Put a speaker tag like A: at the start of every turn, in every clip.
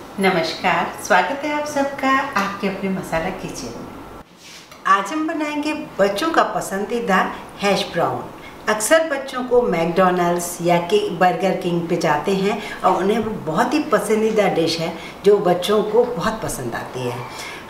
A: नमस्कार, स्वागत है आप सबका आपके अपने मसाला किचन में। आज हम बनाएंगे बच्चों का पसंदीदा हैश ब्राउन। अक्सर बच्चों को मैकडॉनल्ड्स या बर्गर किंग पे जाते हैं और उन्हें वो बहुत ही पसंदीदा डिश है जो बच्चों को बहुत पसंद आती है।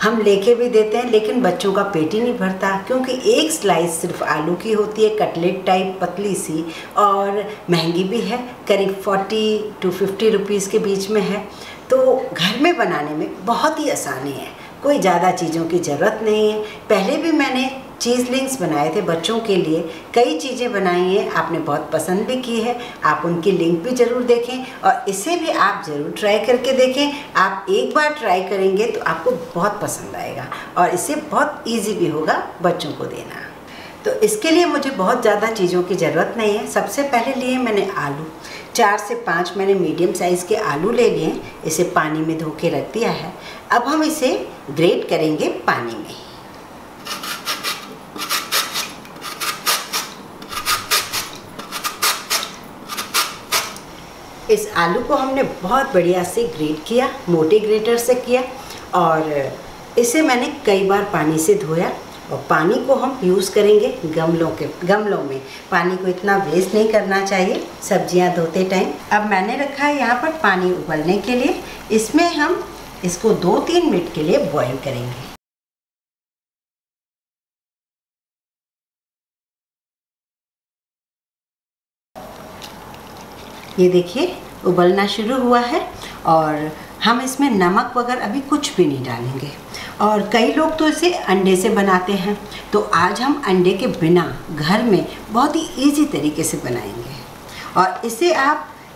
A: हम लेके भी देते हैं लेकिन बच्चों का पेट ही नहीं भरता क्योंकि एक स्लाइस सिर्फ आलू की होती है, कटलेट टाइप पतली सी, और महंगी भी है, करीब 40 to 50 रुपीज़ के बीच में है। तो घर में बनाने में बहुत ही आसानी है, कोई ज़्यादा चीज़ों की ज़रूरत नहीं है। पहले भी मैंने चीज़ लिंक्स बनाए थे बच्चों के लिए, कई चीज़ें बनाई हैं, आपने बहुत पसंद भी की है। आप उनकी लिंक भी ज़रूर देखें और इसे भी आप ज़रूर ट्राई करके देखें। आप एक बार ट्राई करेंगे तो आपको बहुत पसंद आएगा और इसे बहुत ईजी भी होगा बच्चों को देना। तो इसके लिए मुझे बहुत ज़्यादा चीज़ों की ज़रूरत नहीं है। सबसे पहले लिए मैंने आलू, 4 से 5 मैंने मीडियम साइज़ के आलू ले लिए। इसे पानी में धो के रख दिया है। अब हम इसे ग्रेट करेंगे पानी में। इस आलू को हमने बहुत बढ़िया से ग्रेट किया, मोटे ग्रेटर से किया, और इसे मैंने कई बार पानी से धोया। और पानी को हम यूज़ करेंगे गमलों में। पानी को इतना वेस्ट नहीं करना चाहिए सब्जियां धोते टाइम। अब मैंने रखा है यहाँ पर पानी उबलने के लिए। इसमें हम इसको 2-3 मिनट के लिए बॉईल करेंगे। ये देखिए उबलना शुरू हुआ है और हम इसमें नमक वगैरह अभी कुछ भी नहीं डालेंगे। और कई लोग तो इसे अंडे से बनाते हैं, तो आज हम अंडे के बिना घर में बहुत ही इजी तरीके से बनाएंगे। और इसे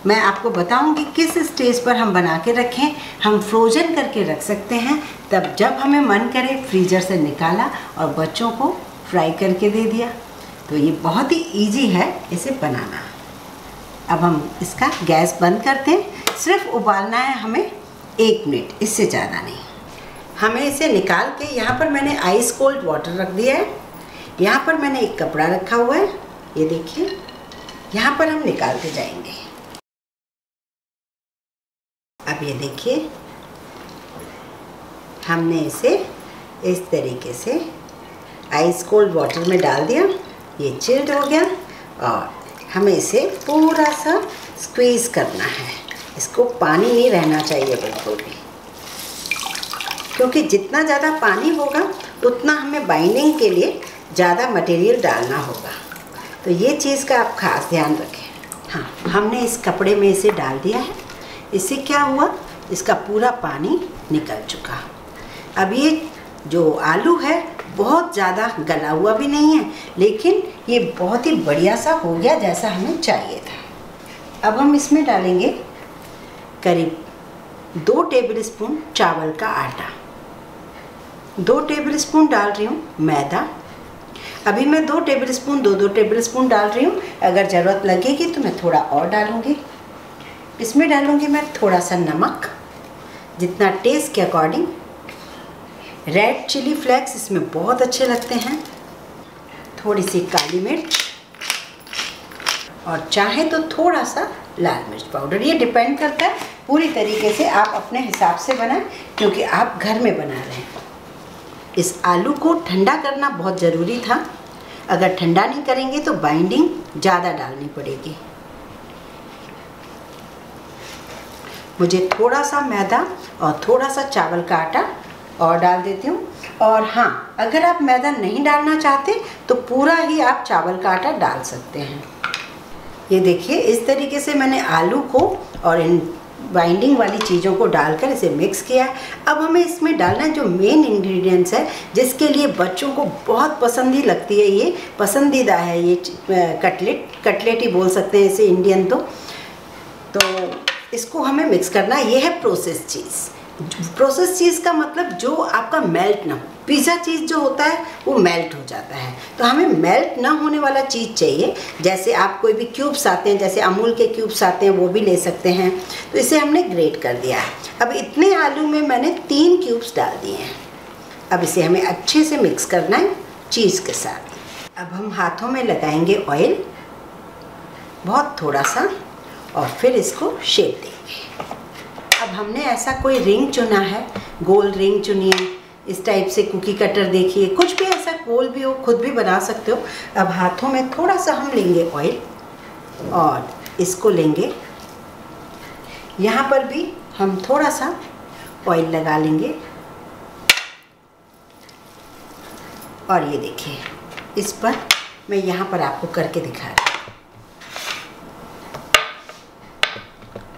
A: मैं आपको बताऊंगी किस स्टेज पर हम बना के रखें। हम फ्रोजन करके रख सकते हैं, तब जब हमें मन करे फ्रीजर से निकाला और बच्चों को फ्राई करके दे दिया। तो ये बहुत ही ईजी है इसे बनाना। अब हम इसका गैस बंद करते हैं। सिर्फ उबालना है हमें 1 मिनट, इससे ज़्यादा नहीं। हमें इसे निकाल के यहाँ पर मैंने आइस कोल्ड वाटर रख दिया है। यहाँ पर मैंने एक कपड़ा रखा हुआ है, ये देखिए। यहाँ पर हम निकालते जाएंगे। अब ये देखिए हमने इसे इस तरीके से आइस कोल्ड वाटर में डाल दिया। ये चिल्ड हो गया और हमें इसे पूरा सा स्क्वीज़ करना है। इसको पानी नहीं रहना चाहिए बिल्कुल भी, क्योंकि जितना ज़्यादा पानी होगा उतना हमें बाइंडिंग के लिए ज़्यादा मटेरियल डालना होगा। तो ये चीज़ का आप खास ध्यान रखें। हाँ, हमने इस कपड़े में इसे डाल दिया है। इससे क्या हुआ, इसका पूरा पानी निकल चुका। अब ये जो आलू है बहुत ज़्यादा गला हुआ भी नहीं है, लेकिन ये बहुत ही बढ़िया सा हो गया जैसा हमें चाहिए था। अब हम इसमें डालेंगे करीब 2 टेबलस्पून चावल का आटा, 2 टेबलस्पून डाल रही हूँ मैदा। अभी मैं 2 टेबलस्पून 2-2 टेबलस्पून डाल रही हूँ। अगर ज़रूरत लगेगी तो मैं थोड़ा और डालूँगी। इसमें डालूँगी मैं थोड़ा सा नमक, जितना टेस्ट के अकॉर्डिंग। रेड चिली फ्लेक्स इसमें बहुत अच्छे लगते हैं। थोड़ी सी काली मिर्च और चाहे तो थोड़ा सा लाल मिर्च पाउडर। ये डिपेंड करता है, पूरी तरीके से आप अपने हिसाब से बनाएं क्योंकि आप घर में बना रहे हैं। इस आलू को ठंडा करना बहुत ज़रूरी था। अगर ठंडा नहीं करेंगे तो बाइंडिंग ज़्यादा डालनी पड़ेगी। मुझे थोड़ा सा मैदा और थोड़ा सा चावल का आटा और डाल देती हूँ। और हाँ, अगर आप मैदा नहीं डालना चाहते तो पूरा ही आप चावल का आटा डाल सकते हैं। ये देखिए इस तरीके से मैंने आलू को और इन बाइंडिंग वाली चीज़ों को डालकर इसे मिक्स किया है। अब हमें इसमें डालना है जो मेन इंग्रेडिएंट्स है, जिसके लिए बच्चों को बहुत पसंद ही लगती है, ये पसंदीदा है। ये कटलेट ही बोल सकते हैं इसे इंडियन। तो इसको हमें मिक्स करना है। ये है प्रोसेस चीज़। प्रोसेस चीज़ का मतलब जो आपका मेल्ट ना हो। पिज़्ज़ा चीज़ जो होता है वो मेल्ट हो जाता है, तो हमें मेल्ट ना होने वाला चीज़ चाहिए। जैसे आप कोई भी क्यूब्स आते हैं, जैसे अमूल के क्यूब्स आते हैं, वो भी ले सकते हैं। तो इसे हमने ग्रेट कर दिया है। अब इतने आलू में मैंने 3 क्यूब्स डाल दिए हैं। अब इसे हमें अच्छे से मिक्स करना है चीज़ के साथ। अब हम हाथों में लगाएंगे ऑयल, बहुत थोड़ा सा, और फिर इसको शेप देंगे। अब हमने ऐसा कोई रिंग चुना है, गोल रिंग चुनिए, इस टाइप से कुकी कटर देखिए, कुछ भी ऐसा गोल भी हो, खुद भी बना सकते हो। अब हाथों में थोड़ा सा हम लेंगे ऑयल और इसको लेंगे, यहाँ पर भी हम थोड़ा सा ऑयल लगा लेंगे और ये देखिए इस पर मैं यहाँ पर आपको करके दिखा रही हूँ।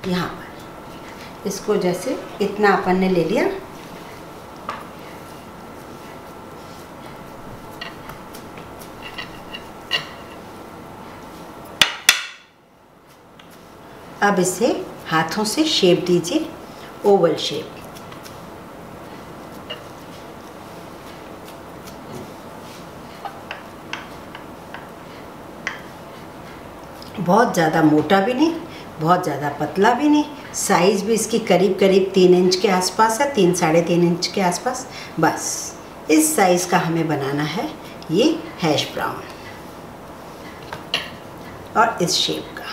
A: यहाँ पर इसको जैसे इतना अपन ने ले लिया, अब इसे हाथों से शेप दीजिए, ओवल शेप। बहुत ज़्यादा मोटा भी नहीं, बहुत ज़्यादा पतला भी नहीं, साइज़ भी इसकी करीब करीब 3 इंच के आसपास है, 3 साढ़े 3 इंच के आसपास। बस इस साइज़ का हमें बनाना है ये हैश ब्राउन, और इस शेप का।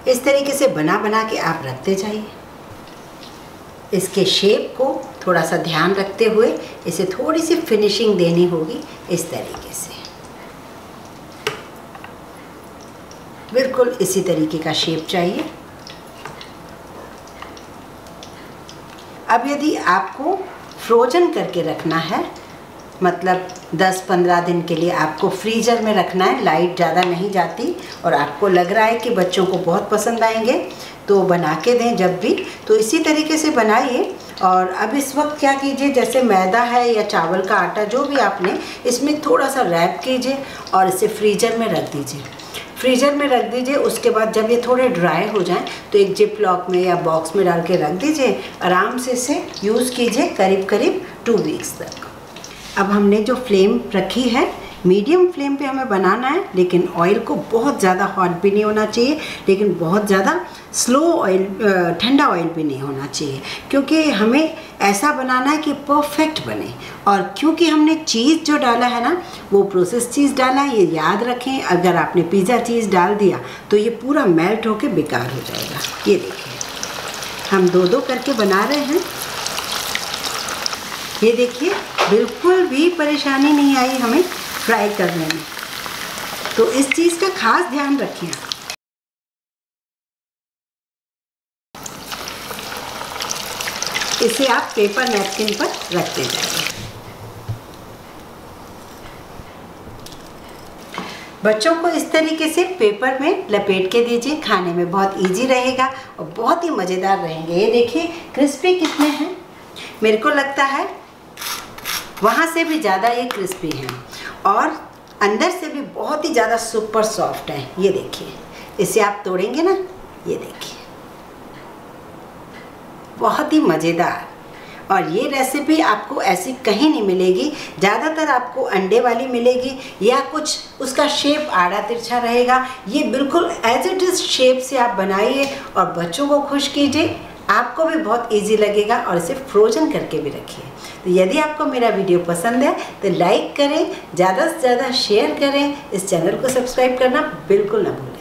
A: इस तरीके से बना बना के आप रखते जाइए। इसके शेप को थोड़ा सा ध्यान रखते हुए इसे थोड़ी सी फिनिशिंग देनी होगी, इस तरीके से बिल्कुल इसी तरीके का शेप चाहिए। अब यदि आपको फ्रोजन करके रखना है, मतलब 10-15 दिन के लिए आपको फ्रीज़र में रखना है, लाइट ज़्यादा नहीं जाती और आपको लग रहा है कि बच्चों को बहुत पसंद आएंगे, तो बना के दें जब भी, तो इसी तरीके से बनाइए। और अब इस वक्त क्या कीजिए, जैसे मैदा है या चावल का आटा जो भी आपने, इसमें थोड़ा सा रैप कीजिए और इसे फ्रीज़र में रख दीजिए। फ्रीज़र में रख दीजिए, उसके बाद जब ये थोड़े ड्राई हो जाएं तो एक जिप लॉक में या बॉक्स में डाल के रख दीजिए। आराम से इसे यूज़ कीजिए करीब करीब 2 वीक्स तक। अब हमने जो फ्लेम रखी है, मीडियम फ्लेम पे हमें बनाना है, लेकिन ऑयल को बहुत ज़्यादा हॉट भी नहीं होना चाहिए, लेकिन बहुत ज़्यादा स्लो ऑयल, ठंडा ऑयल भी नहीं होना चाहिए, क्योंकि हमें ऐसा बनाना है कि परफेक्ट बने। और क्योंकि हमने चीज़ जो डाला है ना, वो प्रोसेस चीज़ डाला है, ये याद रखें। अगर आपने पिज़्ज़ा चीज़ डाल दिया तो ये पूरा मेल्ट होके बेकार हो जाएगा। ये देखिए हम 2-2 करके बना रहे हैं। ये देखिए बिल्कुल भी परेशानी नहीं आई हमें फ्राई करने में, तो इस चीज़ का खास ध्यान रखें। इसे आप पेपर नैपकिन पर रखते जाइए। बच्चों को इस तरीके से पेपर में लपेट के दीजिए, खाने में बहुत इजी रहेगा और बहुत ही मज़ेदार रहेंगे। ये देखिए क्रिस्पी कितने हैं, मेरे को लगता है वहाँ से भी ज़्यादा ये क्रिस्पी हैं और अंदर से भी बहुत ही ज़्यादा सुपर सॉफ्ट है। ये देखिए, इसे आप तोड़ेंगे ना, ये देखिए बहुत ही मज़ेदार। और ये रेसिपी आपको ऐसी कहीं नहीं मिलेगी, ज़्यादातर आपको अंडे वाली मिलेगी या कुछ उसका शेप आड़ा तिरछा रहेगा। ये बिल्कुल एज इट इज़ शेप से आप बनाइए और बच्चों को खुश कीजिए, आपको भी बहुत इजी लगेगा। और इसे फ्रोजन करके भी रखिए। तो यदि आपको मेरा वीडियो पसंद है तो लाइक करें, ज़्यादा से ज़्यादा शेयर करें, इस चैनल को सब्सक्राइब करना बिल्कुल ना भूलें।